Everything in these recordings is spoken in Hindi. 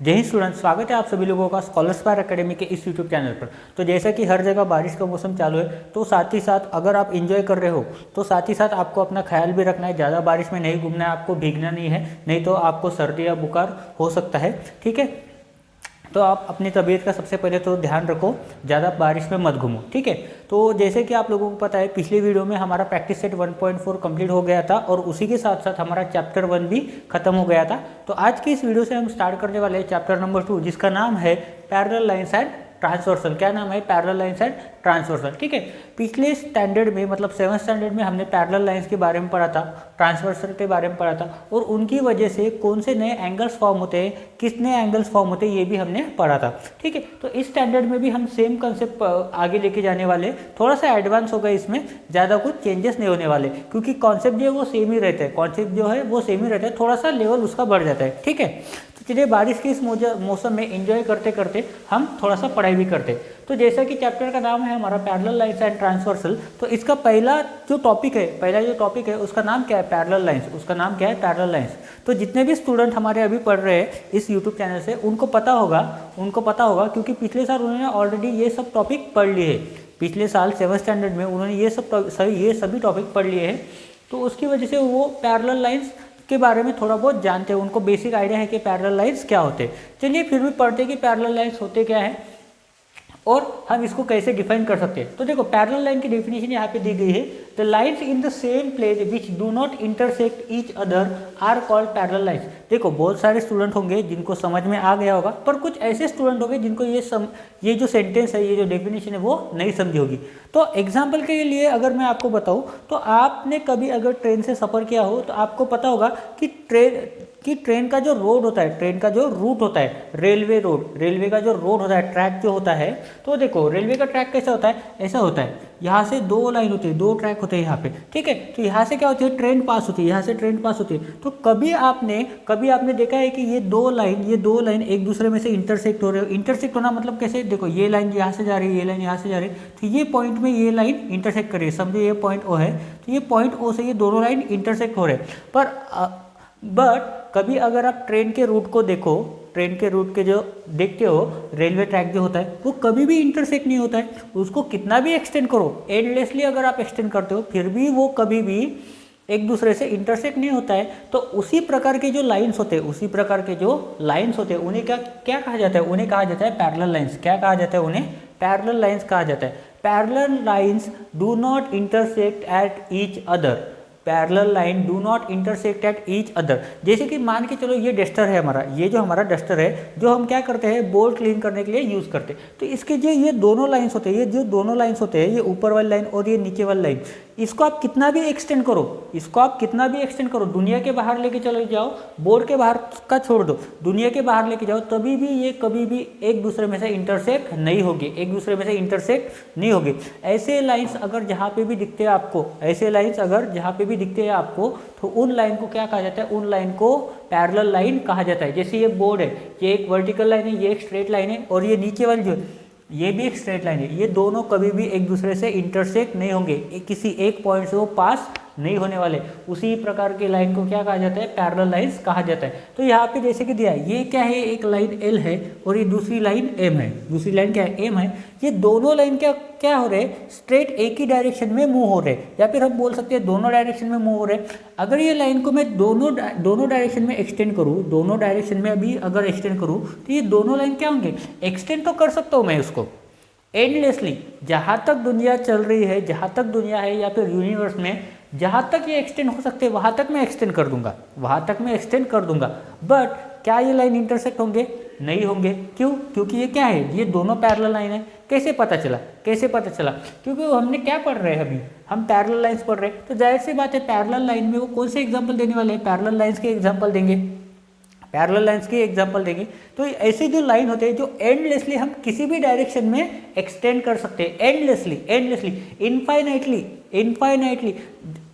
जय हिंद स्टूडेंट, स्वागत है आप सभी लोगों का स्कॉलरस्पायर एकेडमी के इस यूट्यूब चैनल पर। तो जैसा कि हर जगह बारिश का मौसम चालू है, तो साथ ही साथ अगर आप एंजॉय कर रहे हो तो साथ ही साथ आपको अपना ख्याल भी रखना है। ज़्यादा बारिश में नहीं घूमना है, आपको भीगना नहीं है, नहीं तो आपको सर्दी या बुखार हो सकता है। ठीक है, तो आप अपनी तबीयत का सबसे पहले तो ध्यान रखो, ज़्यादा बारिश में मत घूमो। ठीक है, तो जैसे कि आप लोगों को पता है, पिछले वीडियो में हमारा प्रैक्टिस सेट 1.4 कंप्लीट हो गया था और उसी के साथ साथ हमारा चैप्टर 1 भी खत्म हो गया था। तो आज की इस वीडियो से हम स्टार्ट करने वाले हैं चैप्टर नंबर 2, जिसका नाम है पैरेलल लाइन्स एंड ट्रांसवर्सल। क्या नाम है? Parallel lines and transversal. ठीक है, पिछले स्टैंडर्ड में मतलब 7th स्टैंडर्ड में हमने पैरेलल लाइन्स के बारे में पढ़ा था, ट्रांसवर्सल के बारे में पढ़ा था और उनकी वजह से कौन से नए एंगल्स फॉर्म होते हैं, किस नए एंगल्स फॉर्म होते हैं, ये भी हमने पढ़ा था। ठीक है, तो इस स्टैंडर्ड में भी हम सेम कंसेप्ट आगे लेके जाने वाले, थोड़ा सा एडवांस होगा, इसमें ज़्यादा कुछ चेंजेस नहीं होने वाले, क्योंकि कॉन्सेप्ट जो है वो सेम ही रहता है, कॉन्सेप्ट जो है वो सेम ही रहता है, थोड़ा सा लेवल उसका बढ़ जाता है। ठीक है, तो चलिए बारिश के इस मौसम में एंजॉय करते करते हम थोड़ा सा पढ़ाई भी करते। तो जैसा कि चैप्टर का नाम है हमारा पैरेलल लाइन्स एंड ट्रांसवर्सल, तो इसका पहला जो टॉपिक है उसका नाम क्या है? Parallel lines. उसका नाम क्या है? Parallel lines. तो जितने भी स्टूडेंट हमारे अभी पढ़ रहे हैं इस यूट्यूब चैनल से, उनको पता होगा क्योंकि पिछले साल उन्होंने ऑलरेडी ये सब टॉपिक पढ़ लिए हैं। पिछले साल 7th स्टैंडर्ड में उन्होंने ये सभी टॉपिक पढ़ लिए हैं, तो उसकी वजह से वो पैरेलल लाइन्स के बारे में थोड़ा बहुत जानते हैं, उनको बेसिक आइडिया है कि पैरेलल लाइन्स क्या होते हैं। चलिए फिर भी पढ़ते हैं कि पैरेलल लाइन्स होते क्या है और हम इसको कैसे डिफाइन कर सकते हैं। तो देखो, पैरेलल लाइन की डेफिनेशन यहाँ पे दी गई है, the lines in the same plane which do not intersect each other are called parallel lines. देखो, बहुत सारे स्टूडेंट होंगे जिनको समझ में आ गया होगा, पर कुछ ऐसे स्टूडेंट होंगे जिनको ये जो सेंटेंस है, ये जो डेफिनेशन है, वो नहीं समझी होगी। तो एग्जाम्पल के लिए अगर मैं आपको बताऊँ, तो आपने कभी अगर ट्रेन से सफ़र किया हो तो आपको पता होगा कि ट्रेन का जो रोड होता है, ट्रेन का जो रूट होता है, रेलवे का जो रोड होता है, ट्रैक जो होता है, तो देखो रेलवे का ट्रैक कैसा होता है? ऐसा होता है, यहाँ से दो लाइन होती है, दो ट्रैक होते हैं यहाँ पे। ठीक है, तो यहाँ से क्या होती है? ट्रेन पास होती है, यहाँ से ट्रेन पास होती है। तो कभी आपने देखा है कि ये दो लाइन एक दूसरे में से इंटरसेक्ट हो रहे हो। इंटरसेक्ट होना मतलब कैसे? देखो, ये लाइन यहाँ से जा रही है, ये लाइन यहाँ से जा रही है, तो ये पॉइंट में ये लाइन इंटरसेक्ट कर रही है। समझो ये पॉइंट ओ है, तो ये पॉइंट ओ से ये दोनों लाइन इंटरसेक्ट हो रहे हैं। बट कभी अगर आप ट्रेन के रूट को देखो, ट्रेन के रूट के जो देखते हो, रेलवे ट्रैक जो होता है वो कभी भी इंटरसेक्ट नहीं होता है। उसको कितना भी एक्सटेंड करो, एंडलेसली अगर आप एक्सटेंड करते हो, फिर भी वो कभी भी एक दूसरे से इंटरसेक्ट नहीं होता है। तो उसी प्रकार के जो लाइन्स होते हैं, उन्हें क्या कहा जाता है? उन्हें कहा जाता है पैरेलल लाइन्स। क्या कहा जाता है? उन्हें पैरेलल लाइन्स कहा जाता है। Parallel lines do not intersect at each other. Parallel line do not intersect at each other. जैसे कि मान के चलो, ये डस्टर है हमारा, ये जो हमारा डस्टर है, जो हम क्या करते हैं, बोर्ड क्लीन करने के लिए यूज़ करते हैं। तो इसके जो ये दोनों लाइन्स होते हैं, ये ऊपर वाली लाइन और ये नीचे वाली लाइन, इसको आप कितना भी एक्सटेंड करो, दुनिया के बाहर लेके चले जाओ, बोर्ड के बाहर का छोड़ दो, दुनिया के बाहर लेके जाओ, तभी भी ये कभी भी एक दूसरे में से इंटरसेक्ट नहीं होगी। ऐसे लाइन्स अगर जहाँ पे भी दिखते हैं आपको, तो उन लाइन को क्या कहा जाता है? उन लाइन को पैरेलल लाइन कहा जाता है। जैसे ये बोर्ड है, ये एक वर्टिकल लाइन है, ये एक स्ट्रेट लाइन है, और ये नीचे वाली जो है ये भी एक स्ट्रेट लाइन है। ये दोनों कभी भी एक दूसरे से इंटरसेक्ट नहीं होंगे, किसी एक पॉइंट से वो पास नहीं होने वाले। उसी प्रकार की लाइन को क्या कहा जाता है? पैरेलल लाइन्स कहा जाता है। तो यहाँ पे जैसे कि दिया है, ये क्या है? एक लाइन एल है और ये दूसरी लाइन एम है। दूसरी लाइन क्या है? एम है। ये दोनों लाइन क्या हो रहे हैं? स्ट्रेट एक ही डायरेक्शन में मूव हो रहे हैं, या फिर हम बोल सकते हैं दोनों डायरेक्शन में मूव हो रहे हैं। अगर ये लाइन को मैं दोनों डायरेक्शन में एक्सटेंड करूँ, तो ये दोनों लाइन क्या होंगे? एक्सटेंड तो कर सकता हूँ मैं उसको एंडलेसली। जहाँ तक दुनिया चल रही है, जहाँ तक दुनिया है, या फिर यूनिवर्स में जहाँ तक ये एक्सटेंड हो सकते हैं, वहाँ तक मैं एक्सटेंड कर दूंगा। बट क्या ये लाइन इंटरसेक्ट होंगे? नहीं होंगे। क्यों? क्योंकि ये क्या है? ये दोनों पैरेलल लाइन है। कैसे पता चला? क्योंकि हमने क्या पढ़ रहे हैं अभी? हम पैरेलल लाइन्स पढ़ रहे हैं, तो जाहिर सी बात है पैरेलल लाइन में वो कौन से एग्जाम्पल देने वाले हैं? पैरेलल लाइन्स के एग्जाम्पल देंगे। तो ऐसे जो लाइन होते हैं, जो एंडलेसली हम किसी भी डायरेक्शन में एक्सटेंड कर सकते हैं, एंडलेसली, इनफाइनाइटली।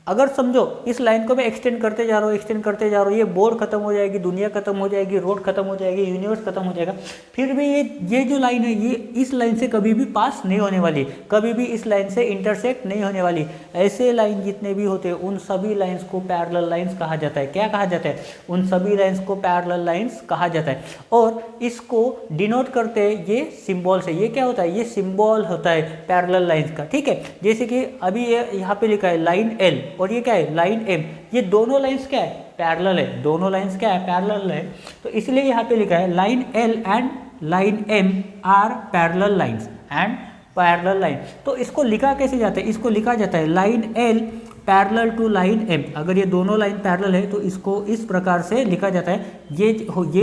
अगर समझो इस लाइन को मैं एक्सटेंड करते जा रहा हूँ, एक्सटेंड करते जा रहा हूँ, ये बोर्ड खत्म हो जाएगी, दुनिया खत्म हो जाएगी, रोड खत्म हो जाएगी, यूनिवर्स खत्म हो जाएगा, फिर भी ये जो लाइन है ये इस लाइन से कभी भी पास नहीं होने वाली, कभी भी इस लाइन से इंटरसेक्ट नहीं होने वाली। ऐसे लाइन जितने भी होते हैं उन सभी लाइन्स को पैरेलल लाइन्स कहा जाता है। क्या कहा जाता है? उन सभी लाइन्स को पैरेलल लाइन्स कहा जाता है। और इसको डिनोट करते हैं ये सिंबल से। ये क्या होता है? ये सिंबल होता है पैरेलल लाइन्स का, ठीक है। जैसे कि अभी ये यहाँ पे लिखा है लाइन एल और ये क्या है? Line M. ये दोनों लाइन्स क्या है? पैरेलल है। दोनों लाइन्स क्या है? पैरेलल है। तो इसलिए यहाँ पे लिखा है line L and line M are parallel lines and parallel line. तो इसको लिखा कैसे जाता है? इसको लिखा जाता है line L parallel to line M. अगर ये दोनों लाइन पैरेलल है तो इसको इस प्रकार से लिखा जाता है। ये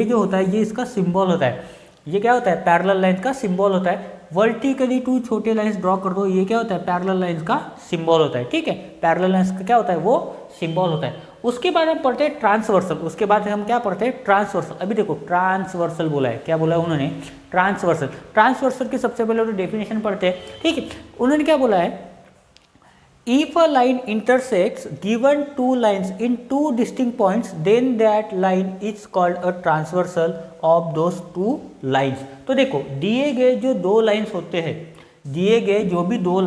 जो होता है ये इसका सिंबल होता है। ये क्या होता है? पैरेलल लाइन का सिंबल होता है। वर्टिकली टू छोटे लाइंस ड्रॉ कर दो, ये क्या होता है? पैरेलल लाइंस का सिंबल होता है, ठीक है। पैरेलल लाइंस का क्या होता है? वो सिंबल होता है। उसके बाद हम पढ़ते हैं ट्रांसवर्सल। उसके बाद हम क्या पढ़ते हैं? ट्रांसवर्सल। अभी देखो ट्रांसवर्सल बोला है, क्या बोला है उन्होंने? ट्रांसवर्सल। ट्रांसवर्सल की सबसे पहले तो डेफिनेशन पढ़ते हैं, ठीक है। उन्होंने क्या बोला है? If a line intersects given two lines in two distinct points, then that line is called a transversal of those two lines. तो देखो दिए गए जो दो लाइन्स होते हैं, दिए गए जो भी दो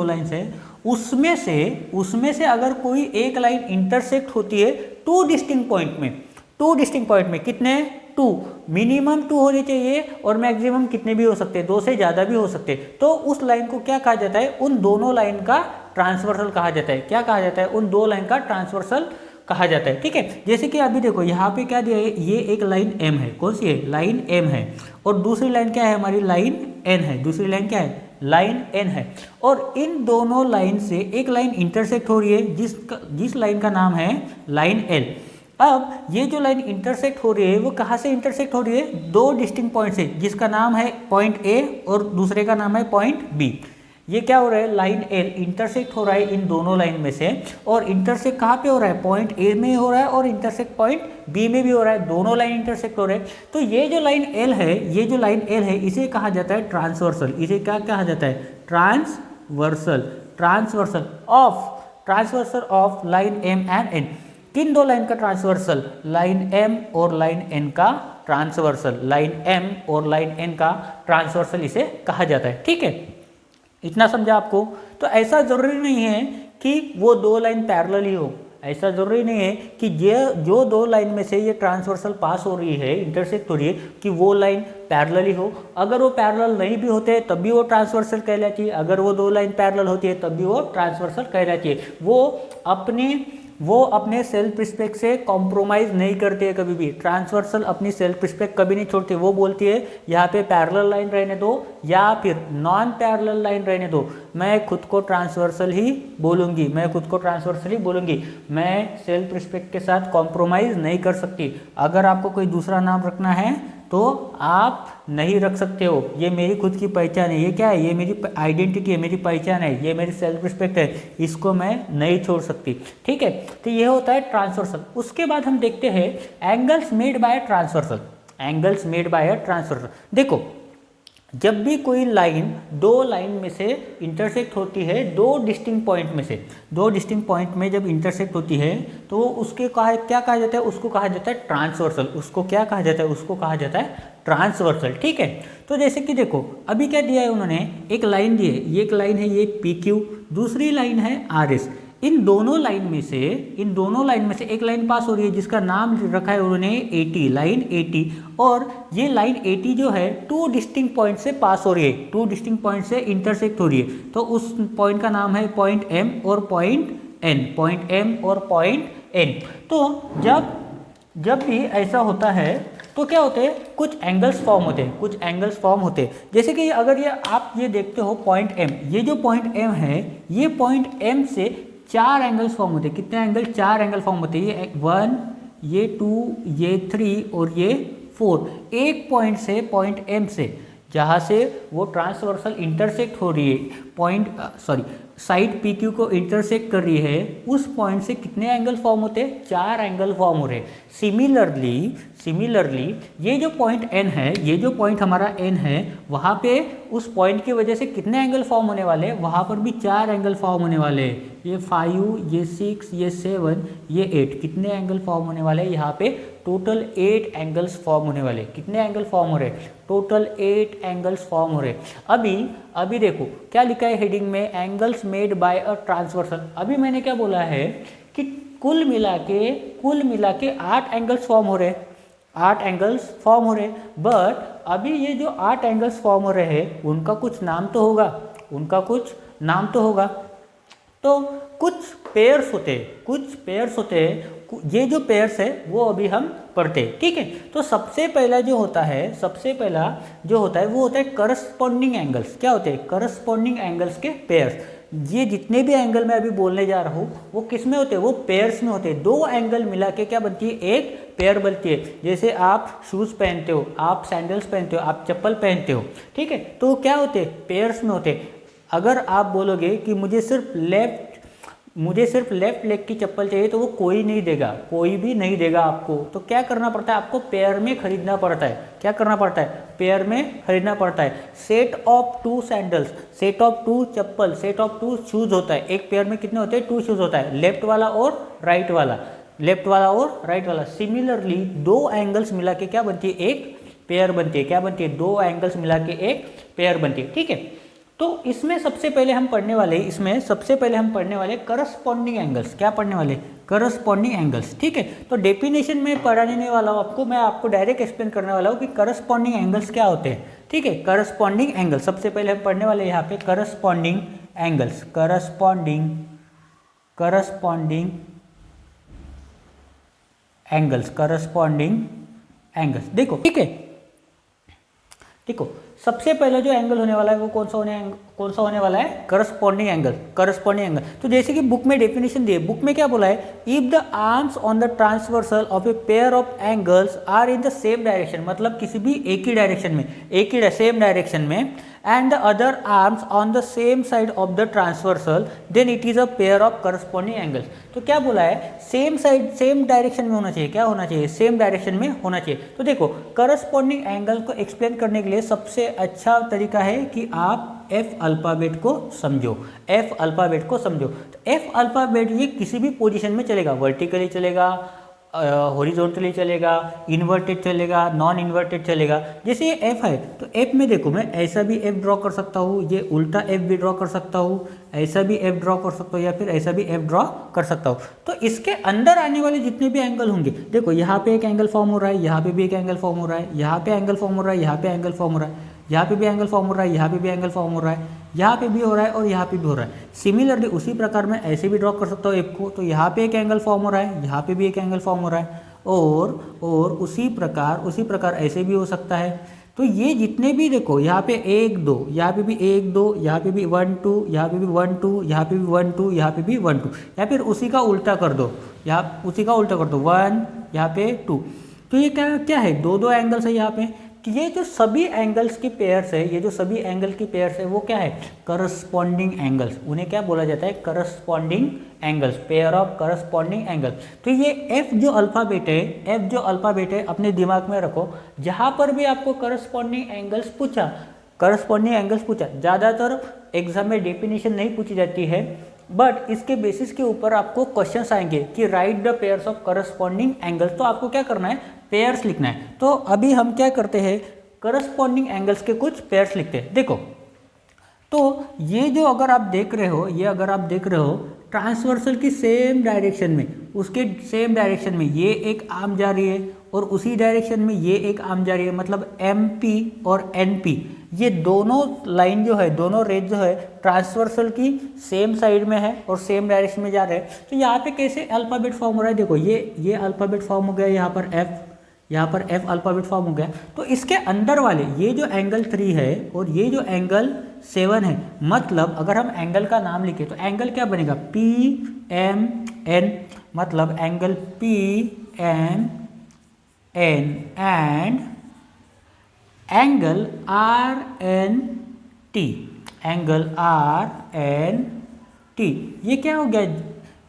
लाइन्स है, उसमें से अगर कोई एक लाइन इंटरसेक्ट होती है टू डिस्टिंक्ट पॉइंट में कितने? टू। मिनिमम टू होने चाहिए और मैक्सिमम कितने भी हो सकते हैं, दो से ज़्यादा भी हो सकते हैं। तो उस लाइन को क्या कहा जाता है? उन दोनों लाइन का ट्रांसवर्सल कहा जाता है। क्या कहा जाता है? उन दो लाइन का ट्रांसवर्सल कहा जाता है, ठीक है। जैसे कि अभी देखो यहाँ पे क्या दिया है? ये एक लाइन एम है। कौन सी है? लाइन एम है। और दूसरी लाइन क्या है हमारी? लाइन एन है। दूसरी लाइन क्या है? लाइन एन है। और इन दोनों लाइन से एक लाइन इंटरसेक्ट हो रही है जिस लाइन का नाम है लाइन एल। अब ये जो लाइन इंटरसेक्ट हो रही है वो कहाँ से इंटरसेक्ट हो रही है? दो डिस्टिंक्ट पॉइंट से, जिसका नाम है पॉइंट ए और दूसरे का नाम है पॉइंट बी। ये क्या हो रहा है? लाइन एल इंटरसेक्ट हो रहा है इन दोनों लाइन में से। और इंटरसेक्ट कहाँ पे हो रहा है? पॉइंट ए में हो रहा है और इंटरसेक्ट पॉइंट बी में भी हो रहा है। दोनों लाइन इंटरसेक्ट हो रहे हैं। तो ये जो लाइन एल है, इसे कहा जाता है ट्रांसवर्सल। इसे क्या कहा जाता है? Transversal of line M and N. किन दो लाइन का ट्रांसवर्सल? लाइन एम और लाइन एन का ट्रांसवर्सल। लाइन एम और लाइन एन का ट्रांसवर्सल इसे कहा जाता है, ठीक है। इतना समझा आपको? तो ऐसा जरूरी नहीं है कि वो दो लाइन पैरेलल ही हो। ऐसा जरूरी नहीं है कि जो दो लाइन में से ये ट्रांसवर्सल पास हो रही है, इंटरसेक्ट हो रही है, कि वो लाइन पैरेलल ही हो। अगर वो पैरेलल नहीं भी होते तब भी वो ट्रांसवर्सल कहलाती है। अगर वो दो लाइन पैरेलल होती है तब भी वो ट्रांसवर्सल कहलाती है। वो अपने सेल्फ रिस्पेक्ट से कॉम्प्रोमाइज़ नहीं करते हैं कभी भी। ट्रांसवर्सल अपनी सेल्फ रिस्पेक्ट कभी नहीं छोड़ते। वो बोलती है यहाँ पे पैरेलल लाइन रहने दो या फिर नॉन पैरेलल लाइन रहने दो, मैं खुद को ट्रांसवर्सल ही बोलूँगी, मैं सेल्फ रिस्पेक्ट के साथ कॉम्प्रोमाइज़ नहीं कर सकती। अगर आपको कोई दूसरा नाम रखना है तो आप नहीं रख सकते हो। ये मेरी खुद की पहचान है। ये क्या है? ये मेरी आइडेंटिटी है, मेरी पहचान है, ये मेरी सेल्फ रिस्पेक्ट है। इसको मैं नहीं छोड़ सकती, ठीक है। तो ये होता है ट्रांसवर्सल। उसके बाद हम देखते हैं एंगल्स मेड बाय ट्रांसवर्सल। देखो जब भी कोई लाइन दो लाइन में से इंटरसेक्ट होती है, दो डिस्टिंक्ट पॉइंट में जब इंटरसेक्ट होती है तो उसके क्या कहा जाता है? उसको कहा जाता है ट्रांसवर्सल। उसको क्या कहा जाता है? उसको कहा जाता है ट्रांसवर्सल, ठीक है। तो जैसे कि देखो अभी क्या दिया है उन्होंने? एक लाइन दी है, ये एक लाइन है, ये PQ, दूसरी लाइन है RS। इन दोनों लाइन में से एक लाइन पास हो रही है जिसका नाम रखा है उन्होंने AT, लाइन AT। और ये लाइन AT जो है टू डिस्टिंक्ट पॉइंट से पास हो रही है, टू डिस्टिंक्ट पॉइंट से इंटरसेक्ट हो रही है। तो उस पॉइंट का नाम है पॉइंट M और पॉइंट N। तो जब भी ऐसा होता है तो क्या होते हैं? कुछ एंगल्स फॉर्म होते हैं। जैसे कि अगर आप ये देखते हो पॉइंट M, ये जो पॉइंट M है, ये पॉइंट M से चार एंगल्स फॉर्म होते हैं। कितने एंगल? चार एंगल फॉर्म होते हैं। ये 1, ये 2, ये 3 और ये 4। एक पॉइंट से, पॉइंट M से, जहाँ से वो ट्रांसवर्सल इंटरसेक्ट हो रही है, साइड पी क्यू को इंटरसेक्ट कर रही है, उस पॉइंट से कितने एंगल फॉर्म होते हैं? 4 एंगल फॉर्म हो रहे हैं। सिमिलरली ये जो पॉइंट एन है, ये जो पॉइंट हमारा एन है, वहाँ पे उस पॉइंट की वजह से कितने एंगल फॉर्म होने वाले हैं? वहाँ पर भी 4 एंगल फॉर्म होने वाले हैं। ये 5, ये 6, ये 7, ये 8, कितने एंगल फॉर्म होने वाले हैं? यहाँ पे टोटल 8 एंगल्स फॉर्म होने वाले। कितने एंगल फॉर्म हो रहे हैं? टोटल 8 एंगल्स फॉर्म हो रहे। अभी देखो क्या लिखा है हेडिंग में, angles made by a transversal. अभी मैंने क्या बोला है कि कुल मिला के 8 एंगल्स फॉर्म हो रहे, 8 एंगल्स फॉर्म हो रहे। बट अभी ये जो 8 एंगल्स फॉर्म हो रहे हैं, उनका कुछ नाम तो होगा, तो कुछ पेयर्स होते हैं, ये जो पेयर्स है वो अभी हम पढ़ते हैं, ठीक है। तो सबसे पहला जो होता है वो होता है करस्पॉन्डिंग एंगल्स। क्या होते हैं? करस्पॉन्डिंग एंगल्स के पेयर्स। ये जितने भी एंगल मैं अभी बोलने जा रहा हूँ वो किस में होते हैं? वो पेयर्स में होते हैं। 2 एंगल मिला के क्या बनती है? एक पेयर बनती है। जैसे आप शूज़ पहनते हो, आप सैंडल्स पहनते हो, आप चप्पल पहनते हो, ठीक है, तो क्या होते हैं? पेयर्स में होते हैं। अगर आप बोलोगे कि मुझे सिर्फ लेफ्ट लेग की चप्पल चाहिए, तो वो कोई भी नहीं देगा आपको। तो क्या करना पड़ता है? आपको पेयर में खरीदना पड़ता है। क्या करना पड़ता है? पेयर में खरीदना पड़ता है। Set of 2 sandals, set of 2 chappal, set of 2 shoes होता है। एक पेयर में कितने होते हैं? 2 शूज होता है, लेफ्ट वाला और राइट वाला। सिमिलरली 2 एंगल्स मिला के क्या बनती है? एक पेयर बनती है। क्या बनती है? 2 एंगल्स मिला के एक पेयर बनती है, ठीक है। तो इसमें सबसे पहले हम पढ़ने वाले करस्पॉन्डिंग एंगल्स। क्या पढ़ने वाले? करस्पॉन्डिंग एंगल्स, ठीक है। तो डेफिनेशन में पढ़ाने वाला हूँ आपको, मैं आपको डायरेक्ट एक्सप्लेन करने वाला हूँ कि करस्पॉन्डिंग एंगल्स क्या होते हैं, ठीक है। करस्पॉन्डिंग एंगल सबसे पहले हम पढ़ने वाले यहाँ पे करस्पॉन्डिंग एंगल्स। करस्पॉन्डिंग एंगल्स देखो, ठीक है। देखो सबसे पहला जो एंगल होने वाला है वो कौन सा होने वाला है? Corresponding angle. तो जैसे कि बुक में डेफिनेशन दी है, बुक में क्या बोला है? If the arms on the transversal of a pair of angles are in the same direction, मतलब किसी भी एक ही सेम डायरेक्शन में, and the other arms on the same side of the transversal, then it is a pair of corresponding angles। तो क्या बोला है? सेम डायरेक्शन में होना चाहिए। क्या होना चाहिए? सेम डायरेक्शन में होना चाहिए। तो देखो करस्पॉन्डिंग एंगल को एक्सप्लेन करने के लिए सबसे अच्छा तरीका है कि आप एफ अल्फ़ाबेट को समझो। तो एफ अल्फ़ाबेट ये किसी भी पोजीशन में चलेगा, वर्टिकली चलेगा, हॉरिजॉन्टली चलेगा, इन्वर्टेड चलेगा, नॉन इन्वर्टेड चलेगा। जैसे ये एफ है, तो एफ में देखो मैं ऐसा भी एफ ड्रॉ कर सकता हूँ, ये उल्टा एफ भी ड्रॉ कर सकता हूँ, ऐसा भी एफ ड्रॉ कर सकता हूँ, या फिर ऐसा भी एफ ड्रॉ कर सकता हूँ। तो इसके अंदर आने वाले जितने भी एंगल होंगे, देखो यहाँ पे एक एंगल फॉर्म हो रहा है, यहाँ पे भी एक एंगल फॉर्म हो रहा है, यहाँ पे एंगल फॉर्म हो रहा है, यहाँ पे एंगल फॉर्म हो रहा है, यहाँ पे भी एंगल फॉर्म हो रहा है, यहाँ पे भी एंगल फॉर्म हो रहा है, यहाँ पे भी हो रहा है और यहाँ पे भी हो रहा है। सिमिलरली उसी प्रकार मैं ऐसे भी ड्रॉ कर सकता हूँ एफ को, तो यहाँ पे एक एंगल फॉर्म हो रहा है, यहाँ पे भी एक एंगल फॉर्म हो रहा है, और उसी प्रकार ऐसे भी हो सकता है। तो ये जितने भी देखो यहाँ पे 1 2, यहाँ पे भी 1 2, यहाँ पे भी 1 2, यहाँ पे भी 1 2, यहाँ पे भी 1 2, यहाँ पे भी 1 2, या फिर उसी का उल्टा कर दो, 1 यहाँ पे 2। तो ये क्या है? 2 एंगल्स है यहाँ पे। तो ये जो सभी एंगल्स की पेयर्स है, वो क्या है? Corresponding angles. उन्हें क्या बोला जाता है? Corresponding angles, pair of corresponding angles. तो ये एफ जो अल्फ़ाबेट है अपने दिमाग में रखो। जहाँ पर भी आपको करस्पॉन्डिंग एंगल्स पूछा, ज़्यादातर एग्जाम में डेफिनेशन नहीं पूछी जाती है, बट इसके बेसिस के ऊपर आपको क्वेश्चंस आएंगे कि right the pairs of corresponding angles. तो आपको क्या करना है? पेयर्स लिखना है। तो अभी हम क्या करते हैं? करस्पॉन्डिंग एंगल्स के कुछ पेयर्स लिखते हैं। देखो, तो ये जो अगर आप देख रहे हो ट्रांसवर्सल की सेम डायरेक्शन में, उसके सेम डायरेक्शन में ये एक आर्म जा रही है और उसी डायरेक्शन में ये एक आर्म जा रही है, मतलब MP और NP, ये दोनों लाइन जो है, दोनों रेज जो है ट्रांसवर्सल की सेम साइड में है और सेम डायरेक्शन में जा रहे हैं। तो यहाँ पे कैसे अल्फ़ाबेट फॉर्म हो रहा है? देखो ये अल्फ़ाबेट फॉर्म हो गया, यहाँ पर F अल्फ़ाबेट फॉर्म हो गया। तो इसके अंदर वाले ये जो एंगल 3 है और ये जो एंगल 7 है, मतलब अगर हम एंगल का नाम लिखे तो एंगल क्या बनेगा? PMN, मतलब angle PMN and angle RNT, T, ये क्या हो गया,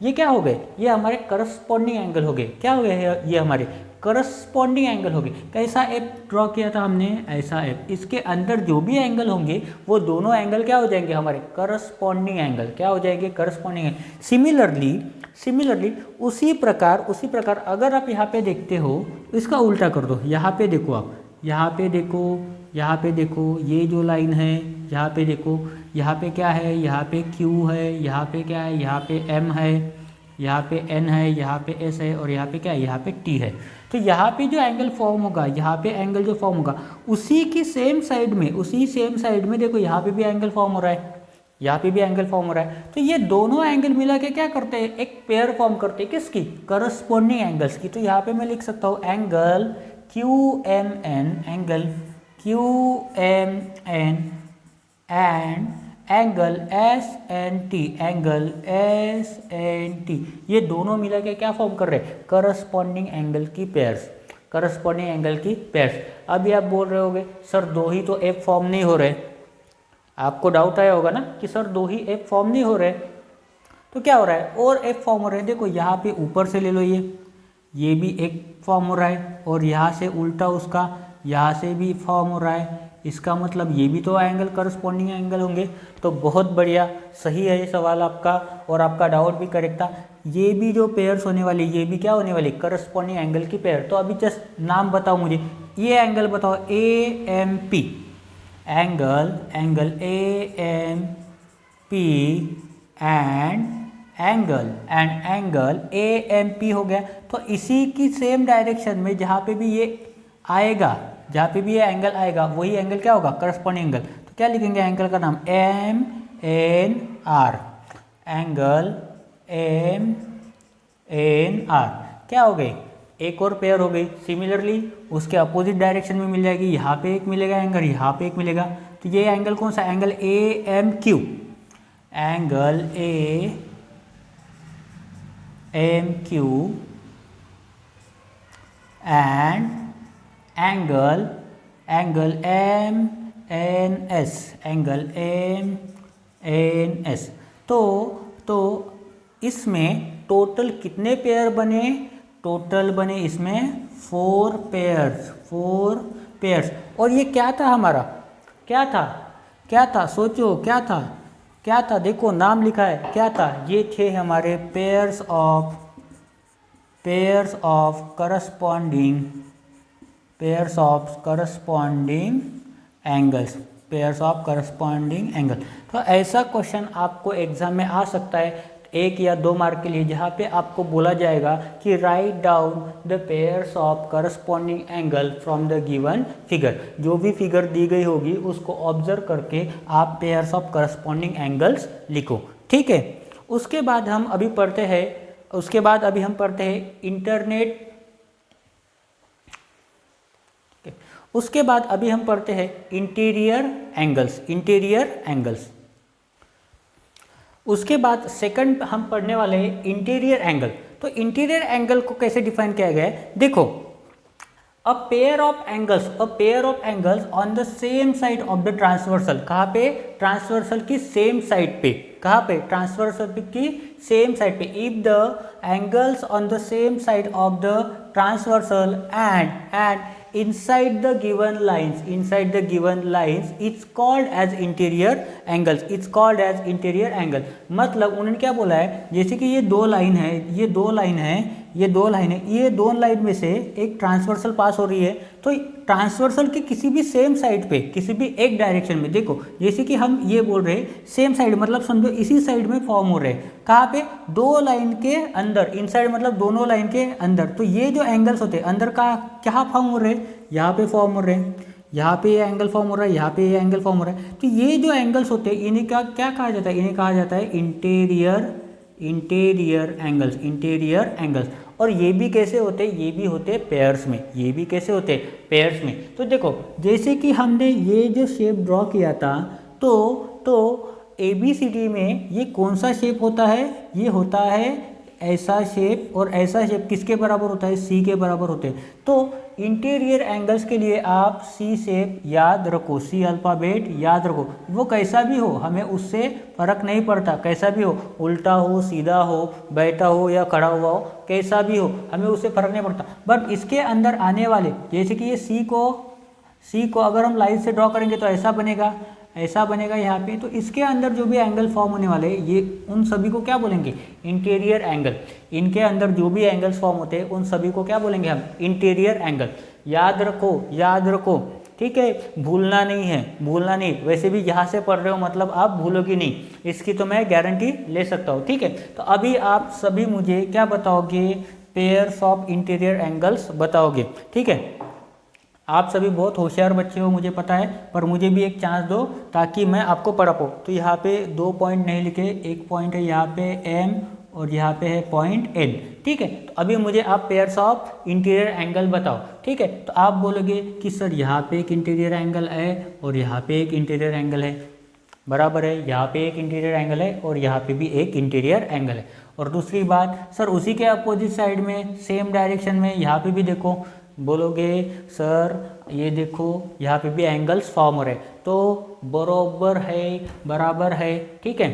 ये क्या हो गए, ये हमारे करस्पॉन्डिंग एंगल हो गए। क्या हो गए ये हमारे करस्पॉन्डिंग एंगल हो गए। कैसा एप ड्रॉ किया था हमने, ऐसा एप, इसके अंदर जो भी एंगल होंगे वो दोनों एंगल क्या हो जाएंगे हमारे करस्पॉन्डिंग एंगल, क्या हो जाएंगे करस्पॉन्डिंग एंगल। सिमिलरली उसी प्रकार अगर आप यहाँ पे देखते हो, इसका उल्टा कर दो, यहाँ पे देखो आप, यहाँ पे देखो, ये जो लाइन है, यहाँ पे देखो, यहाँ पे क्या है, यहाँ पे Q है, यहाँ पे क्या है, यहाँ पे M है, यहाँ पे N है, यहाँ पे S है, और यहाँ पे क्या है, यहाँ पे T है। तो यहाँ पे जो एंगल फॉर्म होगा, यहाँ पे एंगल जो फॉर्म होगा, उसी की सेम साइड में देखो, यहाँ पे भी एंगल फॉर्म हो रहा है, यहाँ पे भी एंगल फॉर्म हो रहा है। तो ये दोनों एंगल मिला के क्या करते हैं, एक पेयर फॉर्म करते हैं, किसकी, करस्पॉन्डिंग एंगल्स की। तो यहाँ पे मैं लिख सकता हूँ angle QMN, angle QMN and angle SNT, angle SNT, ये दोनों मिला के क्या फॉर्म कर रहे हैं, करस्पॉन्डिंग एंगल की पेयर्स, करस्पॉन्डिंग एंगल की पेयर्स। अभी आप बोल रहे होगे सर दो ही तो एप फॉर्म नहीं हो रहे, आपको डाउट आया होगा ना कि सर दो ही एप फॉर्म नहीं हो रहे, तो क्या हो रहा है, और एप फॉर्म हो रहे हैं। देखो यहाँ पे ऊपर से ले लो, ये भी एक फॉर्म हो रहा है, और यहाँ से उल्टा उसका यहाँ से भी फॉर्म हो रहा है, इसका मतलब ये भी तो एंगल करस्पॉन्डिंग एंगल होंगे। तो बहुत बढ़िया, सही है ये सवाल आपका, और आपका डाउट भी करेक्ट था। ये भी जो पेयर्स होने वाली, ये भी क्या होने वाली, करस्पॉन्डिंग एंगल की पेयर। तो अभी जस्ट नाम बताओ मुझे, ये एंगल बताओ AMP, angle AMP angle AMP हो गया। तो इसी की सेम डायरेक्शन में जहाँ पे भी ये आएगा, जहाँ पे भी ये एंगल आएगा, वही एंगल क्या होगा, करस्पॉन्डिंग एंगल। तो क्या लिखेंगे एंगल का नाम, MNR, एंगल MNR। क्या हो गई, एक और पेयर हो गई। सिमिलरली उसके अपोजिट डायरेक्शन में मिल जाएगी, यहाँ पे एक मिलेगा एंगल, यहाँ पे एक मिलेगा। तो ये एंगल कौन सा, angle AMQ, angle AMQ and angle MNS, angle MNS। तो इसमें टोटल कितने पेयर बने, टोटल बने इसमें 4 पेयर्स। और ये क्या था हमारा, क्या था सोचो, क्या था, देखो नाम लिखा है, क्या था, ये थे हमारे pairs of corresponding angles, pairs of corresponding angle. तो ऐसा क्वेश्चन आपको एग्जाम में आ सकता है 1 या 2 मार्क के लिए, जहाँ पे आपको बोला जाएगा कि write down the pairs of corresponding angle from the given figure. जो भी फिगर दी गई होगी उसको ऑब्जर्व करके आप पेयर्स ऑफ करस्पॉन्डिंग एंगल्स लिखो, ठीक है। उसके बाद हम अभी पढ़ते हैं इंटरनेट, उसके बाद अभी हम पढ़ते हैं इंटीरियर एंगल्स। उसके बाद सेकंड हम पढ़ने वाले हैं इंटीरियर एंगल। तो इंटीरियर एंगल को कैसे डिफाइन किया गया है, देखो, a pair of angles on the same side of the transversal. कहाँ पे, ट्रांसवर्सल की सेम साइड पे, कहाँ पे, ट्रांसवर्सल की सेम साइड पे। If the angles on the same side of the transversal and inside the given lines it's called as interior angles, मतलब उन्होंने क्या बोला है, जैसे कि ये दो लाइन है, ये दो लाइन में से एक ट्रांसवर्सल पास हो रही है। तो ट्रांसवर्सल की किसी भी सेम साइड पे, किसी भी एक डायरेक्शन में, देखो जैसे कि हम ये बोल रहे हैं सेम साइड, मतलब समझो इसी साइड में फॉर्म हो रहे हैं, कहाँ पे, दो लाइन के अंदर, इनसाइड मतलब दोनों लाइन के अंदर। तो ये जो एंगल्स होते हैं अंदर का क्या फॉर्म हो रहे हैं, यहाँ पे फॉर्म हो रहे हैं, यहाँ पे ये एंगल फॉर्म हो रहा है, यहाँ पे ये एंगल फॉर्म हो रहा है। तो ये जो एंगल्स होते हैं इन्हें क्या कहा जाता है, इन्हें कहा जाता है इंटीरियर एंगल्स। और ये भी कैसे होते हैं, ये भी होते हैं पेयर्स में, पेयर्स में। तो देखो जैसे कि हमने ये जो शेप ड्रॉ किया था, तो ABCD में ये कौन सा शेप होता है, ये होता है ऐसा शेप और ऐसा शेप किसके बराबर होता है, सी के बराबर होते हैं। तो इंटीरियर एंगल्स के लिए आप सी शेप याद रखो, सी अल्फ़ाबेट याद रखो, वो कैसा भी हो हमें उससे फ़र्क नहीं पड़ता, कैसा भी हो, उल्टा हो, सीधा हो, बैठा हो या खड़ा हुआ हो, कैसा भी हो हमें उससे फ़र्क नहीं पड़ता। बट इसके अंदर आने वाले, जैसे कि ये सी को अगर हम लाइन से ड्रॉ करेंगे तो ऐसा बनेगा, ऐसा बनेगा यहाँ पे। तो इसके अंदर जो भी एंगल फॉर्म होने वाले हैं ये उन सभी को क्या बोलेंगे, इंटीरियर एंगल। इनके अंदर जो भी एंगल्स फॉर्म होते हैं उन सभी को क्या बोलेंगे हम, इंटीरियर एंगल। याद रखो, याद रखो, ठीक है, भूलना नहीं है, भूलना नहीं। वैसे भी यहाँ से पढ़ रहे हो मतलब आप भूलोगे नहीं, इसकी तो मैं गारंटी ले सकता हूँ, ठीक है। तो अभी आप सभी मुझे क्या बताओगे, पेयर्स ऑफ इंटीरियर एंगल्स बताओगे, ठीक है। आप सभी बहुत होशियार बच्चे हो मुझे पता है, पर मुझे भी एक चांस दो ताकि मैं आपको पढ़ा पाऊँ। तो यहाँ पे 2 पॉइंट नहीं लिखे, एक पॉइंट है यहाँ पे एम और यहाँ पे है पॉइंट एन, ठीक है। तो अभी मुझे आप पेयर्स ऑफ इंटीरियर एंगल बताओ, ठीक है। तो आप बोलोगे कि सर यहाँ पे एक इंटीरियर एंगल है और यहाँ पे एक इंटीरियर एंगल है, बराबर है, यहाँ पे एक इंटीरियर एंगल है और यहाँ पे भी एक इंटीरियर एंगल है। और दूसरी बात सर उसी के अपोजिट साइड में सेम डायरेक्शन में यहाँ पे भी देखो, बोलोगे सर ये देखो यहाँ पे भी एंगल्स फॉर्म हो रहे, तो बराबर है, बराबर है, ठीक है,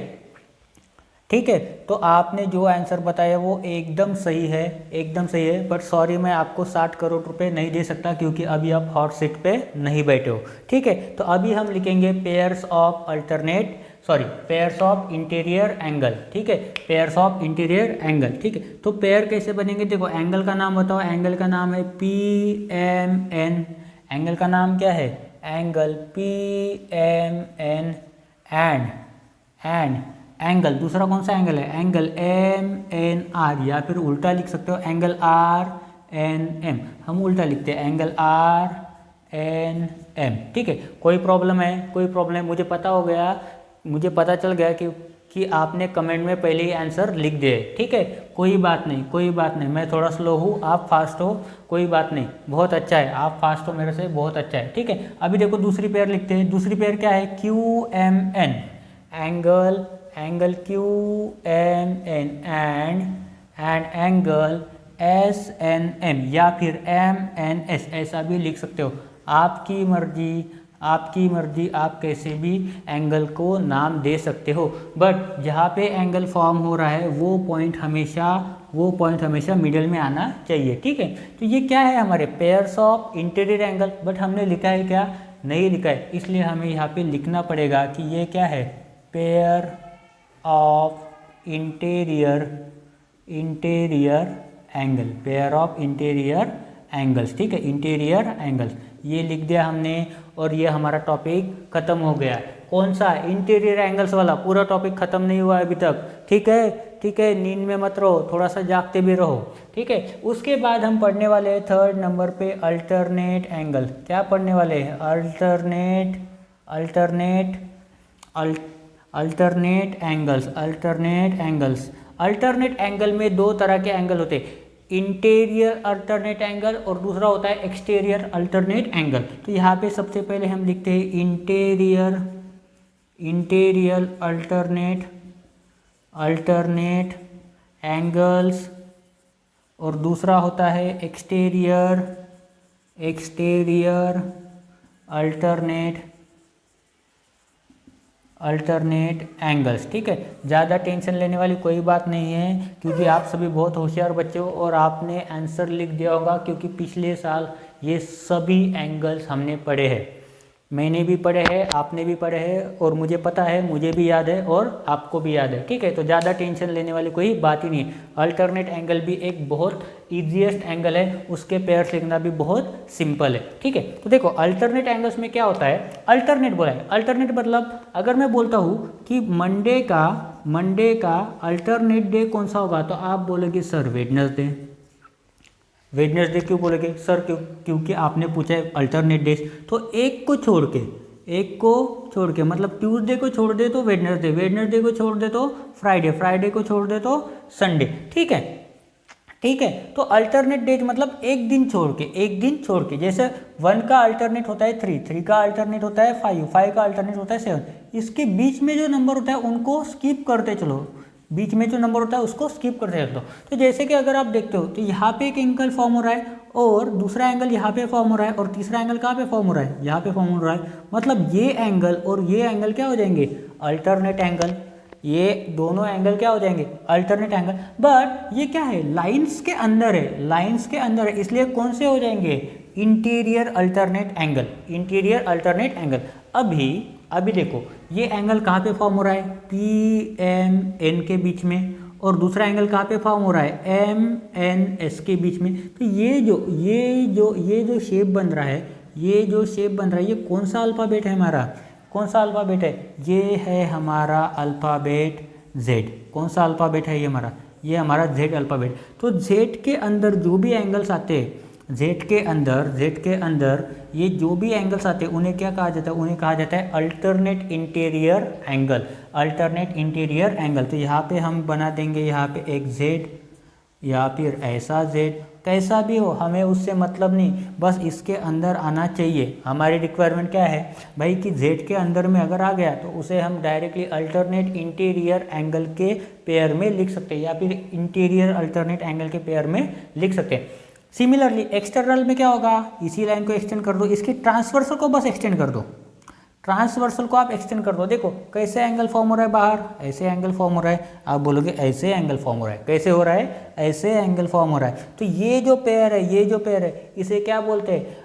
ठीक है। तो आपने जो आंसर बताया वो एकदम सही है, एकदम सही है। बट सॉरी मैं आपको 60 करोड़ रुपए नहीं दे सकता क्योंकि अभी आप हॉट सीट पे नहीं बैठे हो, ठीक है। तो अभी हम लिखेंगे pairs of alternate, sorry pairs of interior angle, ठीक है, पेयर्स ऑफ इंटीरियर एंगल, ठीक है। तो पेयर कैसे बनेंगे, देखो एंगल का नाम बताओ, एंगल का नाम है PMN, एंगल का नाम क्या है, एंगल PMN, एंड एंगल दूसरा कौन सा एंगल है, एंगल MNR, या फिर उल्टा लिख सकते हो एंगल RNM, हम उल्टा लिखते हैं एंगल RNM, ठीक है। कोई प्रॉब्लम है, कोई प्रॉब्लम है, मुझे पता हो गया, मुझे पता चल गया कि आपने कमेंट में पहले ही आंसर लिख दिए, ठीक है। कोई बात नहीं, कोई बात नहीं, मैं थोड़ा स्लो हूँ, आप फास्ट हो, कोई बात नहीं, बहुत अच्छा है, आप फास्ट हो मेरे से, बहुत अच्छा है, ठीक है। अभी देखो दूसरी पेयर लिखते हैं, दूसरी पेयर क्या है, QMN, angle QMN and angle SNM या फिर MNS, ऐसा भी लिख सकते हो, आपकी मर्जी, आपकी मर्जी, आप कैसे भी एंगल को नाम दे सकते हो। बट जहाँ पे एंगल फॉर्म हो रहा है वो पॉइंट हमेशा मिडिल में आना चाहिए, ठीक है। तो ये क्या है, हमारे pairs of interior angle, but हमने लिखा है क्या, नहीं लिखा है, इसलिए हमें यहाँ पे लिखना पड़ेगा कि ये क्या है, pair of interior angle, pair of interior angles, ठीक है, इंटीरियर एंगल्स, ये लिख दिया हमने और ये हमारा टॉपिक खत्म हो गया। कौन सा, इंटीरियर एंगल्स वाला, पूरा टॉपिक खत्म नहीं हुआ अभी तक, ठीक है, ठीक है, नींद में मत रहो, थोड़ा सा जागते भी रहो, ठीक है। उसके बाद हम पढ़ने वाले हैं 3rd नंबर पे अल्टरनेट एंगल। क्या पढ़ने वाले हैं, अल्टरनेट एंगल्स। अल्टरनेट एंगल में 2 तरह के एंगल होते हैं, इंटीरियर अल्टरनेट एंगल और दूसरा होता है एक्सटीरियर अल्टरनेट एंगल। तो यहाँ पे सबसे पहले हम लिखते हैं इंटीरियर अल्टरनेट एंगल्स और दूसरा होता है एक्सटीरियर अल्टरनेट एंगल्स, ठीक है। ज़्यादा टेंशन लेने वाली कोई बात नहीं है क्योंकि आप सभी बहुत होशियार बच्चे हो और आपने आंसर लिख दिया होगा क्योंकि पिछले साल ये सभी एंगल्स हमने पढ़े हैं, मैंने भी पढ़े हैं, आपने भी पढ़े हैं और मुझे पता है, मुझे भी याद है और आपको भी याद है, ठीक है। तो ज़्यादा टेंशन लेने वाली कोई बात ही नहीं है। अल्टरनेट एंगल भी एक बहुत ईजीएस्ट एंगल है, उसके पेयर्स लिखना भी बहुत सिंपल है, ठीक है। तो देखो अल्टरनेट एंगल्स में क्या होता है, अल्टरनेट बोला है, अल्टरनेट मतलब अगर मैं बोलता हूँ कि मंडे का अल्टरनेट डे कौन सा होगा, तो आप बोलोगे सर वेडनेसडे क्यों बोलोगे सर, क्योंकि आपने पूछा है अल्टरनेट डेज, तो एक को छोड़ के मतलब ट्यूसडे को छोड़ दे तो वेडनेसडे को छोड़ दे तो फ्राइडे को छोड़ दे तो संडे, ठीक है। तो अल्टरनेट डेज मतलब एक दिन छोड़ के, जैसे 1 का अल्टरनेट होता है 3 का अल्टरनेट होता है 5 का अल्टरनेट होता है 7, इसके बीच में जो नंबर होता है उनको स्किप करते चलो, बीच में जो नंबर होता है उसको स्किप कर सकते हो। तो जैसे कि अगर आप देखते हो तो यहाँ पे एक एंगल फॉर्म हो रहा है और दूसरा एंगल यहाँ पे फॉर्म हो रहा है और तीसरा एंगल कहाँ पे फॉर्म हो रहा है, यहाँ पे फॉर्म हो रहा है। मतलब ये एंगल और ये एंगल क्या हो जाएंगे, अल्टरनेट एंगल। ये दोनों एंगल क्या हो जाएंगे, अल्टरनेट एंगल। बट ये क्या है, लाइंस के अंदर है, लाइंस के अंदर है, इसलिए कौन से हो जाएंगे, interior alternate angle, interior alternate angle. अभी देखो ये एंगल कहाँ पे फॉर्म हो रहा है, पी एम एन के बीच में, और दूसरा एंगल कहाँ पे फॉर्म हो रहा है, एम एन एस के बीच में। तो ये जो शेप बन रहा है, ये जो शेप बन रहा है, ये कौन सा अल्फ़ाबेट है हमारा, कौन सा अल्फ़ाबेट है, ये है हमारा अल्फ़ाबेट Z। कौन सा अल्फ़ाबेट है ये हमारा, ये हमारा Z अल्फ़ाबेट। तो Z के अंदर जो भी एंगल्स आते हैं, Z के अंदर ये जो भी एंगल्स आते हैं उन्हें क्या कहा जाता है, उन्हें कहा जाता है alternate interior angle, alternate interior angle. तो यहाँ पे हम बना देंगे यहाँ पे एक Z या फिर ऐसा Z, कैसा भी हो हमें उससे मतलब नहीं, बस इसके अंदर आना चाहिए। हमारी रिक्वायरमेंट क्या है भाई कि Z के अंदर में अगर आ गया तो उसे हम डायरेक्टली अल्टरनेट इंटीरियर एंगल के पेयर में लिख सकते हैं या फिर इंटीरियर अल्टरनेट एंगल के पेयर में लिख सकते हैं। सिमिलरली एक्सटर्नल में क्या होगा, इसी लाइन को एक्सटेंड कर दो, इसकी ट्रांसवर्सल को बस एक्सटेंड कर दो, ट्रांसवर्सल को आप एक्सटेंड कर दो। देखो कैसे एंगल फॉर्म हो रहा है, बाहर ऐसे एंगल फॉर्म हो रहा है, आप बोलोगे ऐसे एंगल फॉर्म हो रहा है, कैसे हो रहा है, ऐसे एंगल फॉर्म हो रहा है। तो ये जो पेयर है, ये जो पेयर है, इसे क्या बोलते हैं,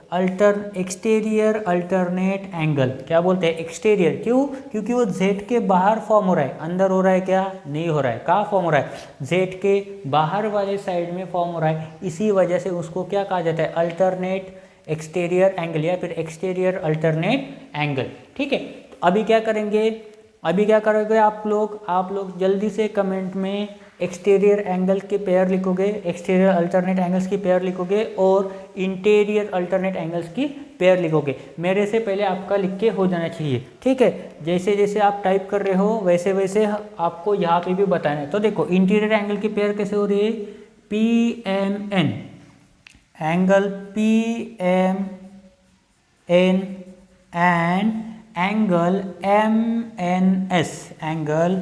एक्सटीरियर अल्टरनेट एंगल। क्या बोलते हैं, एक्सटीरियर। क्यों, क्योंकि वो Z के बाहर फॉर्म हो रहा है, अंदर हो रहा है क्या, नहीं हो रहा है। कहाँ फॉर्म हो रहा है, Z के बाहर वाले साइड में फॉर्म हो रहा है, इसी वजह से उसको क्या कहा जाता है, अल्टरनेट एक्सटीरियर एंगल या फिर एक्सटीरियर अल्टरनेट एंगल। ठीक है, अभी क्या करोगे आप लोग जल्दी से कमेंट में एक्सटीरियर एंगल के पेयर लिखोगे, एक्सटीरियर अल्टरनेट एंगल्स की पेयर लिखोगे और इंटीरियर अल्टरनेट एंगल्स की पेयर लिखोगे। मेरे से पहले आपका लिख के हो जाना चाहिए। ठीक है, जैसे जैसे आप टाइप कर रहे हो वैसे वैसे आपको यहाँ पे भी बताना है। तो देखो इंटीरियर एंगल की पेयर कैसे हो रही है, P M N, angle P M N and angle M N S, angle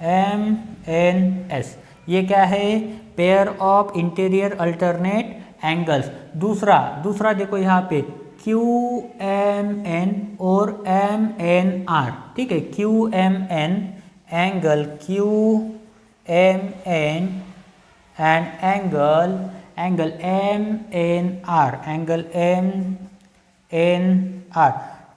M N S. ये क्या है, pair of interior alternate angles. दूसरा देखो यहाँ पे क्यू एम एन और एम एन आर। ठीक है, Q M N, angle Q M N and angle M N R, angle M N R.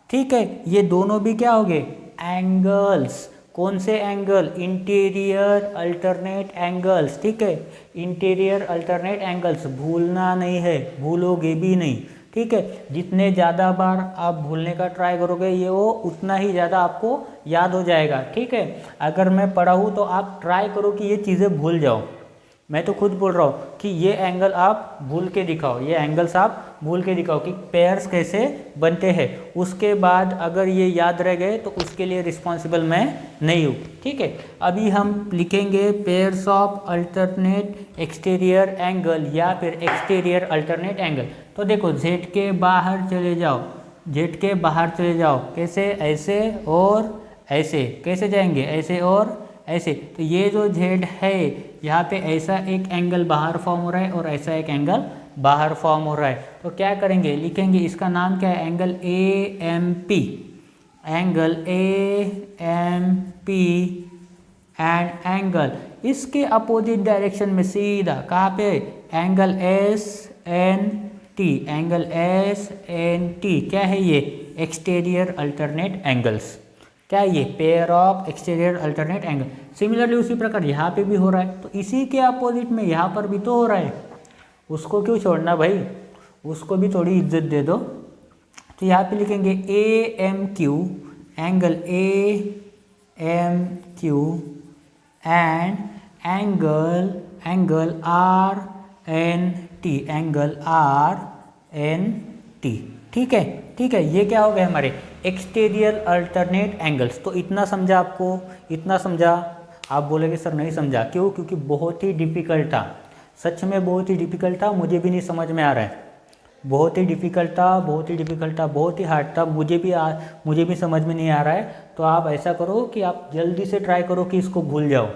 ठीक है, ये दोनों भी क्या हो गए, एंगल्स। कौन से एंगल, इंटीरियर अल्टरनेट एंगल्स। ठीक है, इंटीरियर अल्टरनेट एंगल्स, भूलना नहीं है, भूलोगे भी नहीं। ठीक है, जितने ज़्यादा बार आप भूलने का ट्राई करोगे ये वो उतना ही ज़्यादा आपको याद हो जाएगा। ठीक है, अगर मैं पढ़ाऊँ तो आप ट्राई करो कि ये चीज़ें भूल जाओ। मैं तो खुद बोल रहा हूँ कि ये एंगल आप भूल के दिखाओ, ये एंगल्स आप भूल के दिखाओ कि पेयर्स कैसे बनते हैं। उसके बाद अगर ये याद रह गए तो उसके लिए रिस्पॉन्सिबल मैं नहीं हूँ। ठीक है, अभी हम लिखेंगे pairs of alternate exterior angle या फिर एक्सटीरियर अल्टरनेट एंगल। तो देखो Z के बाहर चले जाओ, Z के बाहर चले जाओ, कैसे, ऐसे और ऐसे, कैसे जाएंगे, ऐसे और ऐसे। तो ये जो Z है यहाँ पे ऐसा एक एंगल बाहर फॉर्म हो रहा है और ऐसा एक एंगल बाहर फॉर्म हो रहा है। तो क्या करेंगे, लिखेंगे इसका नाम क्या है, angle A M P, angle A M P and angle इसके अपोजिट डायरेक्शन में सीधा कहाँ पे, angle S N T, angle S N T. क्या है ये, एक्सटीरियर अल्टरनेट एंगल्स। क्या है ये, pair of exterior alternate angle. Similarly उसी प्रकार यहाँ पे भी हो रहा है, तो इसी के अपोजिट में यहाँ पर भी तो हो रहा है, उसको क्यों छोड़ना भाई, उसको भी थोड़ी इज्जत दे दो। तो यहाँ पे लिखेंगे A M Q, angle A M Q and angle R N T, angle R N T. ठीक है, ठीक है, ये क्या हो गए हमारे एक्सटीरियर अल्टरनेट एंगल्स। तो इतना समझा आपको, इतना समझा। आप बोलेंगे सर नहीं समझा, क्यों, क्योंकि बहुत ही डिफ़िकल्ट था, सच में बहुत ही डिफ़िकल्ट था, मुझे भी नहीं समझ में आ रहा है, बहुत ही डिफ़िकल्ट था, बहुत ही डिफ़िकल्ट था, बहुत ही हार्ड था, मुझे भी समझ में नहीं आ रहा है। तो आप ऐसा करो कि आप जल्दी से ट्राई करो कि इसको भूल जाओ,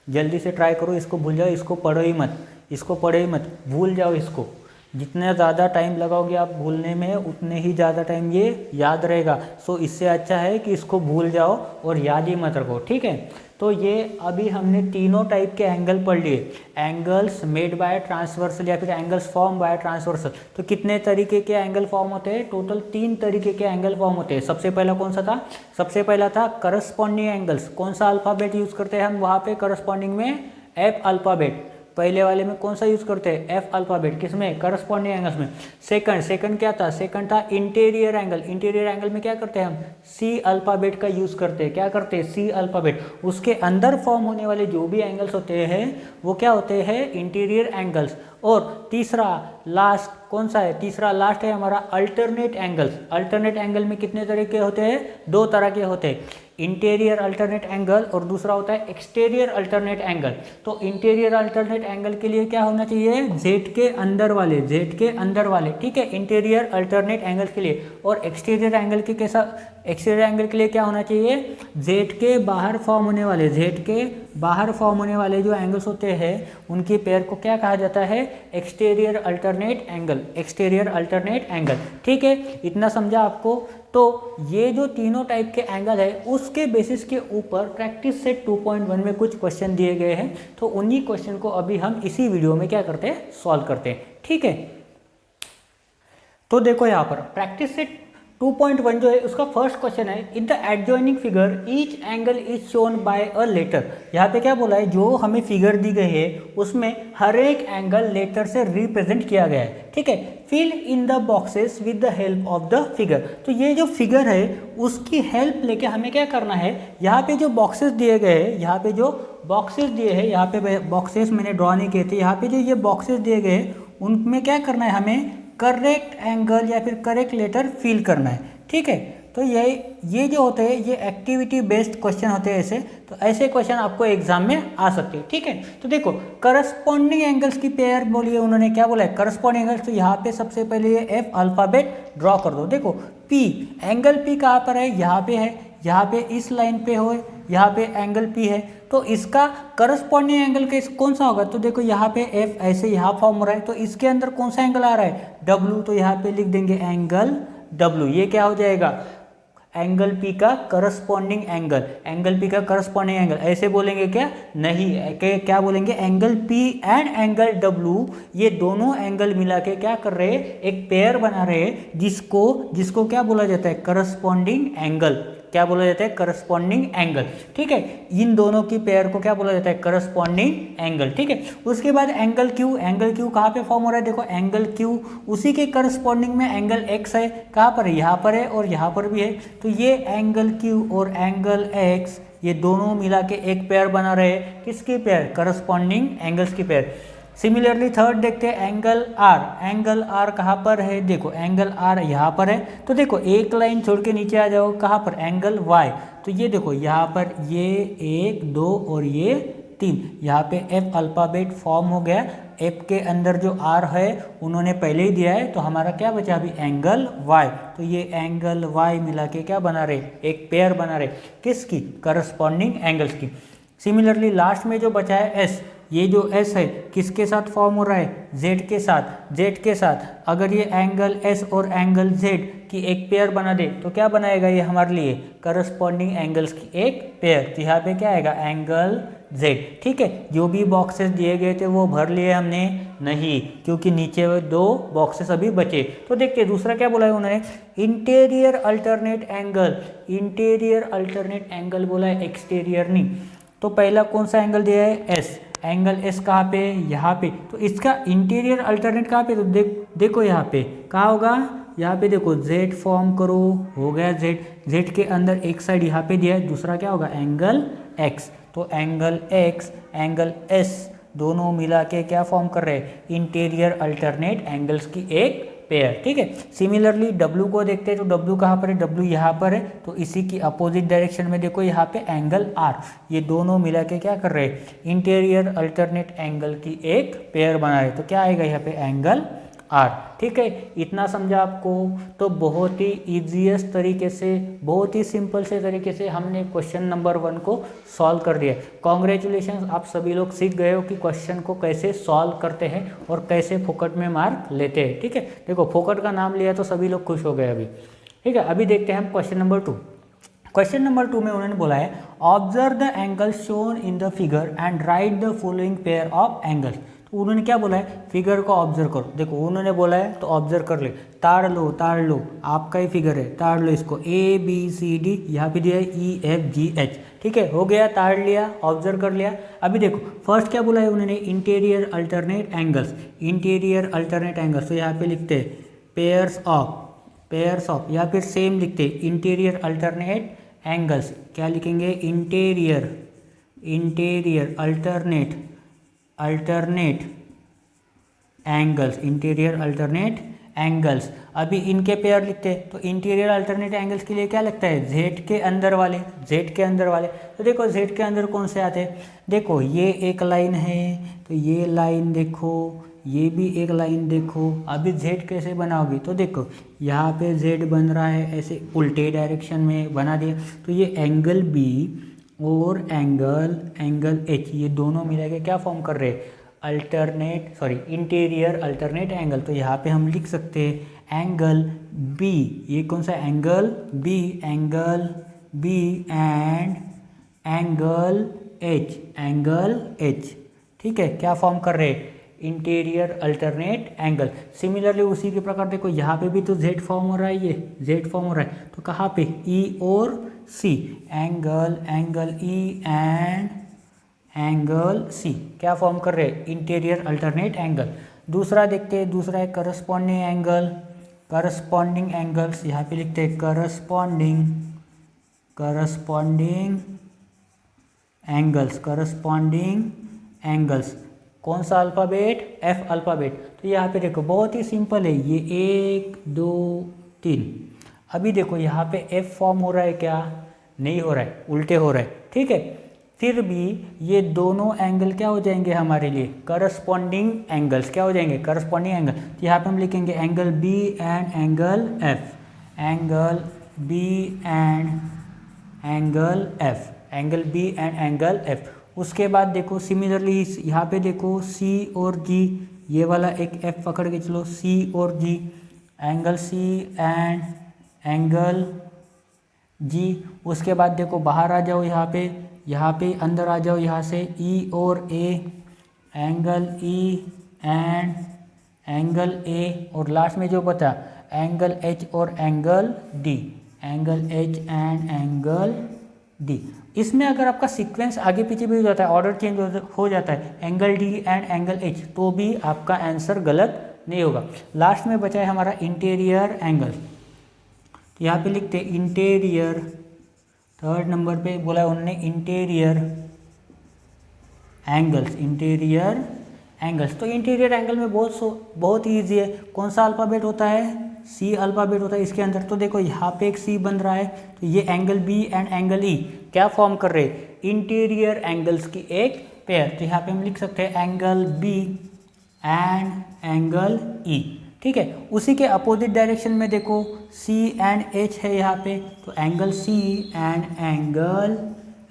जल्दी से ट्राई करो, इसको भूल जाओ, इसको पढ़ो ही मत, इसको पढ़ो ही मत, भूल जाओ इसको। जितना ज़्यादा टाइम लगाओगे आप भूलने में उतने ही ज़्यादा टाइम ये याद रहेगा। सो इससे अच्छा है कि इसको भूल जाओ और याद ही मत रखो, ठीक है। तो ये अभी हमने तीनों टाइप के एंगल पढ़ लिए, एंगल्स मेड बाय ट्रांसवर्सल या फिर एंगल्स फॉर्म बाय ट्रांसवर्सल। तो कितने तरीके के एंगल फॉर्म होते हैं? टोटल 3 तरीके के एंगल फॉर्म होते हैं। सबसे पहला कौन सा था? सबसे पहला था करस्पॉन्डिंग एंगल्स। कौन सा अल्फ़ाबेट यूज़ करते हैं हम वहाँ पे करस्पॉन्डिंग में? F alphabet. पहले वाले में कौन सा यूज़ करते हैं? F alphabet. किसमें? करस्पॉन्डिंग एंगल्स में। सेकंड क्या था? सेकंड था इंटीरियर एंगल। इंटीरियर एंगल में क्या करते हैं हम? सी अल्फ़ाबेट का यूज़ करते हैं। क्या करते हैं? C alphabet. उसके अंदर फॉर्म होने वाले जो भी एंगल्स होते हैं वो क्या होते हैं? Interior angles. और तीसरा लास्ट कौन सा है? तीसरा लास्ट है हमारा अल्टरनेट एंगल्स। अल्टरनेट एंगल में कितने तरह के होते हैं? 2 तरह के होते हैं, इंटीरियर अल्टरनेट एंगल और दूसरा होता है एक्सटीरियर अल्टरनेट एंगल। तो इंटीरियर अल्टरनेट एंगल के लिए क्या होना चाहिए? जेड के अंदर वाले, जेड के अंदर वाले, ठीक है, इंटीरियर अल्टरनेट एंगल के लिए। और एक्सटीरियर एंगल के कैसा? एक्सटीरियर एंगल के लिए क्या होना चाहिए? जेड के बाहर फॉर्म होने वाले, जेड के बाहर फॉर्म होने वाले जो एंगल्स होते हैं उनके पेयर को क्या कहा जाता है? Exterior alternate angle. Exterior alternate angle, ठीक है। इतना समझा आपको? तो ये जो तीनों टाइप के एंगल है उसके बेसिस के ऊपर प्रैक्टिस सेट 2.1 में कुछ क्वेश्चन दिए गए हैं। तो उन्हीं क्वेश्चन को अभी हम इसी वीडियो में क्या करते हैं? सॉल्व करते हैं, ठीक है। तो देखो यहाँ पर प्रैक्टिस सेट 2.1 जो है उसका फर्स्ट क्वेश्चन है, in the adjoining figure each angle is shown by a letter. यहाँ पे क्या बोला है? जो हमें फिगर दी गई है उसमें हर एक एंगल लेटर से रिप्रेजेंट किया गया है, ठीक है। Fill in the boxes with the help of the figure. तो ये जो फिगर है उसकी हेल्प लेके हमें क्या करना है? यहाँ पे जो बॉक्सेस दिए गए हैं, यहाँ पे जो बॉक्सेस दिए हैं, यहाँ पे बॉक्सेस मैंने ड्रॉ नहीं किए थे, यहाँ पे जो ये बॉक्सेस दिए गए हैं उनमें क्या करना है? हमें करेक्ट एंगल या फिर करेक्ट लेटर फिल करना है, ठीक है। तो ये जो होते हैं ये एक्टिविटी बेस्ड क्वेश्चन होते हैं ऐसे। तो ऐसे क्वेश्चन आपको एग्जाम में आ सकते हैं, ठीक है। तो देखो करस्पॉन्डिंग एंगल्स की पेयर बोलिए, उन्होंने क्या बोला है? Corresponding angles. तो यहाँ पे सबसे पहले ये एफ अल्फ़ाबेट ड्रॉ कर दो। देखो पी, एंगल पी कहाँ पर है? यहाँ पे है, यहाँ पे इस लाइन पे हो, यहाँ पे एंगल पी है। तो इसका करस्पॉन्डिंग एंगल के कौन सा होगा? तो देखो यहाँ पे एफ ऐसे यहाँ फॉर्म हो रहा है, तो इसके अंदर कौन सा एंगल आ रहा है? डब्ल्यू। तो यहाँ पे लिख देंगे एंगल डब्ल्यू। ये क्या हो जाएगा? एंगल पी का करस्पॉन्डिंग एंगल। एंगल पी का करस्पॉन्डिंग एंगल ऐसे बोलेंगे क्या? नहीं, क्या बोलेंगे? Angle P and angle W ये दोनों एंगल मिला के क्या कर रहे हैं? एक पेयर बना रहे हैं जिसको क्या बोला जाता है? Corresponding angle. क्या बोला जाता है? करस्पॉन्डिंग एंगल, ठीक है। इन दोनों की पेयर को क्या बोला जाता है? करस्पॉन्डिंग एंगल, ठीक है। उसके बाद एंगल क्यू। एंगल क्यू कहाँ पे फॉर्म हो रहा है? देखो एंगल क्यू उसी के करस्पॉन्डिंग में एंगल एक्स है। कहाँ पर है? यहाँ पर है और यहाँ पर भी है। तो ये एंगल क्यू और एंगल एक्स ये दोनों मिला के एक पेयर बना रहे हैं। किसकी पेयर? करस्पॉन्डिंग एंगल्स की पेयर। सिमिलरली थर्ड देखते हैं एंगल आर। एंगल आर कहाँ पर है? देखो एंगल आर यहाँ पर है। तो देखो एक लाइन छोड़ के नीचे आ जाओ, कहाँ पर? Angle Y. तो ये देखो यहाँ पर ये 1 2 और ये 3, यहाँ पे एफ अल्फ़ाबेट फॉर्म हो गया। एफ के अंदर जो आर है उन्होंने पहले ही दिया है, तो हमारा क्या बचा अभी? Angle Y. तो ये एंगल वाई मिला के क्या बना रहे? एक पेयर बना रहे। किसकी? करस्पॉन्डिंग एंगल्स की। सिमिलरली लास्ट में जो बचा है एस, ये जो एस है किसके साथ फॉर्म हो रहा है? जेड के साथ। जेड के साथ अगर ये एंगल एस और एंगल जेड की एक पेयर बना दे तो क्या बनाएगा ये हमारे लिए? करस्पॉन्डिंग एंगल्स की एक पेयर। तो यहाँ पे क्या आएगा? एंगल जेड, ठीक है। जो भी बॉक्सेस दिए गए थे वो भर लिए हमने नहीं, क्योंकि नीचे 2 बॉक्सेस अभी बचे। तो देखते दूसरा क्या बोला है उन्होंने? Interior alternate angle. Interior alternate angle बोला है, एक्सटीरियर नहीं। तो पहला कौन सा एंगल दिया है? एस। एंगल एस कहाँ पे? यहाँ पे। तो इसका इंटीरियर अल्टरनेट कहाँ पे? तो देखो यहाँ पे कहाँ होगा? यहाँ पे देखो जेड फॉर्म करो, हो गया जेड। जेड के अंदर एक साइड यहाँ पे दिया है, दूसरा क्या होगा? Angle x. तो एंगल एक्स एंगल एस दोनों मिला के क्या फॉर्म कर रहे हैं? इंटीरियर अल्टरनेट एंगल्स की एक पेयर, ठीक है। सिमिलरली डब्ल्यू को देखते हैं, तो डब्ल्यू कहाँ पर है? डब्ल्यू यहाँ पर है। तो इसी की अपोजिट डायरेक्शन में देखो यहाँ पे एंगल आर, ये दोनों मिला के क्या कर रहे हैं? इंटीरियर अल्टरनेट एंगल की एक पेयर बना रहे। तो क्या आएगा यहाँ पे? Angle R. ठीक है, इतना समझा आपको? तो बहुत ही ईजीएस्ट तरीके से, बहुत ही सिंपल से तरीके से हमने क्वेश्चन नंबर 1 को सॉल्व कर दिया। कॉन्ग्रेचुलेशन, आप सभी लोग सीख गए हो कि क्वेश्चन को कैसे सॉल्व करते हैं और कैसे फोकट में मार्क लेते हैं। ठीक है, देखो फोकट का नाम लिया तो सभी लोग खुश हो गए अभी। ठीक है, अभी देखते हैं हम क्वेश्चन नंबर 2। क्वेश्चन नंबर 2 में उन्होंने बोला है observe the angle shown in the figure and right the following pair of angles. तो उन्होंने क्या बोला है, फिगर को ऑब्जर्व करो। देखो उन्होंने बोला है तो ऑब्जर्व कर ले, ताड़ लो, आपका ही फिगर है, ताड़ लो इसको, ए बी सी डी, यहाँ पे दिया है ई एफ जी एच। ठीक है, हो गया, ताड़ लिया, ऑब्जर्व कर लिया। अभी देखो फर्स्ट क्या बोला है उन्होंने, interior alternate angles, interior alternate angles. तो यहाँ पे लिखते हैं पेयर्स ऑफ, या फिर सेम लिखते हैं इंटीरियर अल्टरनेट एंगल्स। क्या लिखेंगे, interior alternate angles, interior alternate angles. अभी इनके पेयर लिखते हैं तो इंटीरियर अल्टरनेट एंगल्स के लिए क्या लगता है, जेड के अंदर वाले। तो देखो जेड के अंदर कौन से आते हैं, देखो ये एक लाइन है तो ये लाइन देखो, ये भी एक लाइन देखो। अभी जेड कैसे बनाओगे, तो देखो यहाँ पे जेड बन रहा है ऐसे उल्टे डायरेक्शन में बना दिया, तो ये एंगल बी और एंगल एच, ये दोनों मिला के क्या फॉर्म कर रहे हैं, इंटीरियर अल्टरनेट एंगल। तो यहाँ पे हम लिख सकते हैं एंगल बी, ये कौन सा angle B and angle H. ठीक है, क्या फॉर्म कर रहे हैं, इंटीरियर अल्टरनेट एंगल। सिमिलरली उसी के प्रकार देखो यहाँ पे भी तो जेड फॉर्म हो रहा है, ये जेड फॉर्म हो रहा है, तो कहाँ पे, ई और C, angle E and angle C, क्या फॉर्म कर रहे हैं, इंटीरियर अल्टरनेट एंगल। दूसरा देखते हैं, दूसरा है करस्पॉन्डिंग एंगल्स। यहाँ पे लिखते हैं करस्पॉन्डिंग एंगल्स। कौन सा अल्फ़ाबेट, एफ अल्फ़ाबेट। तो यहाँ पे देखो बहुत ही सिंपल है, ये 1 2 3। अभी देखो यहाँ पे एफ फॉर्म हो रहा है क्या, नहीं हो रहा है, उल्टे हो रहा है। ठीक है, फिर भी ये दोनों एंगल क्या हो जाएंगे हमारे लिए, करस्पॉन्डिंग एंगल्स। क्या हो जाएंगे, करस्पॉन्डिंग एंगल। तो यहाँ पे हम लिखेंगे angle B and angle F, angle B and angle F. उसके बाद देखो सिमिलरली यहाँ पे देखो सी और जी, ये वाला एक एफ पकड़ के चलो, सी और G, angle C and angle G. उसके बाद देखो बाहर आ जाओ, यहाँ पे अंदर आ जाओ, यहाँ से ई और A, angle E and angle A. और लास्ट में जो बता एंगल एच और angle D, angle H and angle D. इसमें अगर आपका सीक्वेंस आगे पीछे भी हो जाता है, ऑर्डर चेंज हो जाता है, angle D and angle H, तो भी आपका आंसर गलत नहीं होगा। लास्ट में बचा है हमारा इंटीरियर एंगल। तो यहाँ पे लिखते हैं इंटीरियर, थर्ड नंबर पे बोला है उन्होंने इंटीरियर एंगल्स। तो इंटीरियर एंगल में बहुत ईजी है। कौन सा अल्फ़ाबेट होता है, सी अल्फ़ाबेट होता है इसके अंदर। तो देखो यहाँ पे एक सी बन रहा है, तो ये angle B and angle E क्या फॉर्म कर रहे हैं, इंटीरियर एंगल्स की एक पेयर। तो यहाँ पे हम लिख सकते हैं angle B and angle E. ठीक है, उसी के अपोजिट डायरेक्शन में देखो सी एंड एच है यहाँ पे, तो angle C and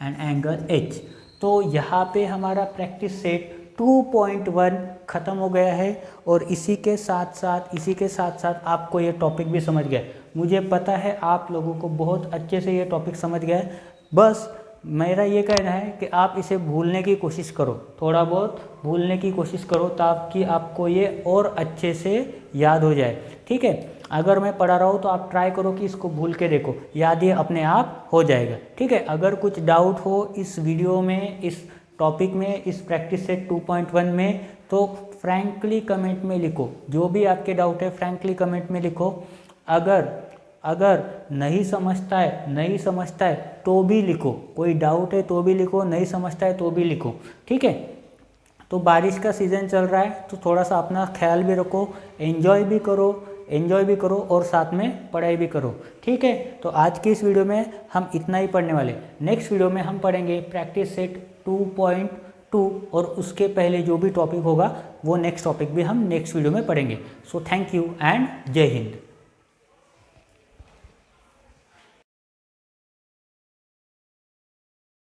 angle H. तो यहाँ पे हमारा प्रैक्टिस सेट 2.1 ख़त्म हो गया है। और इसी के साथ साथ आपको ये टॉपिक भी समझ गया। मुझे पता है आप लोगों को बहुत अच्छे से ये टॉपिक समझ गया है। बस मेरा ये कहना है कि आप इसे भूलने की कोशिश करो, थोड़ा बहुत भूलने की कोशिश करो, ताकि आपको ये और अच्छे से याद हो जाए। ठीक है, अगर मैं पढ़ा रहा हूँ तो आप ट्राई करो कि इसको भूल के देखो, याद ये अपने आप हो जाएगा। ठीक है, अगर कुछ डाउट हो इस वीडियो में, इस टॉपिक में, इस प्रैक्टिस सेट 2.1 में, तो फ्रैंकली कमेंट में लिखो। जो भी आपके डाउट है फ्रैंकली कमेंट में लिखो। अगर नहीं समझता है तो भी लिखो, कोई डाउट है तो भी लिखो, नहीं समझता है तो भी लिखो। ठीक है, तो बारिश का सीज़न चल रहा है तो थोड़ा सा अपना ख्याल भी रखो, एंजॉय भी करो और साथ में पढ़ाई भी करो। ठीक है, तो आज की इस वीडियो में हम इतना ही पढ़ने वाले। नेक्स्ट वीडियो में हम पढ़ेंगे प्रैक्टिस सेट 2 और उसके पहले जो भी टॉपिक होगा वो नेक्स्ट टॉपिक भी हम नेक्स्ट वीडियो में पढ़ेंगे। सो थैंक यू एंड जय हिंद।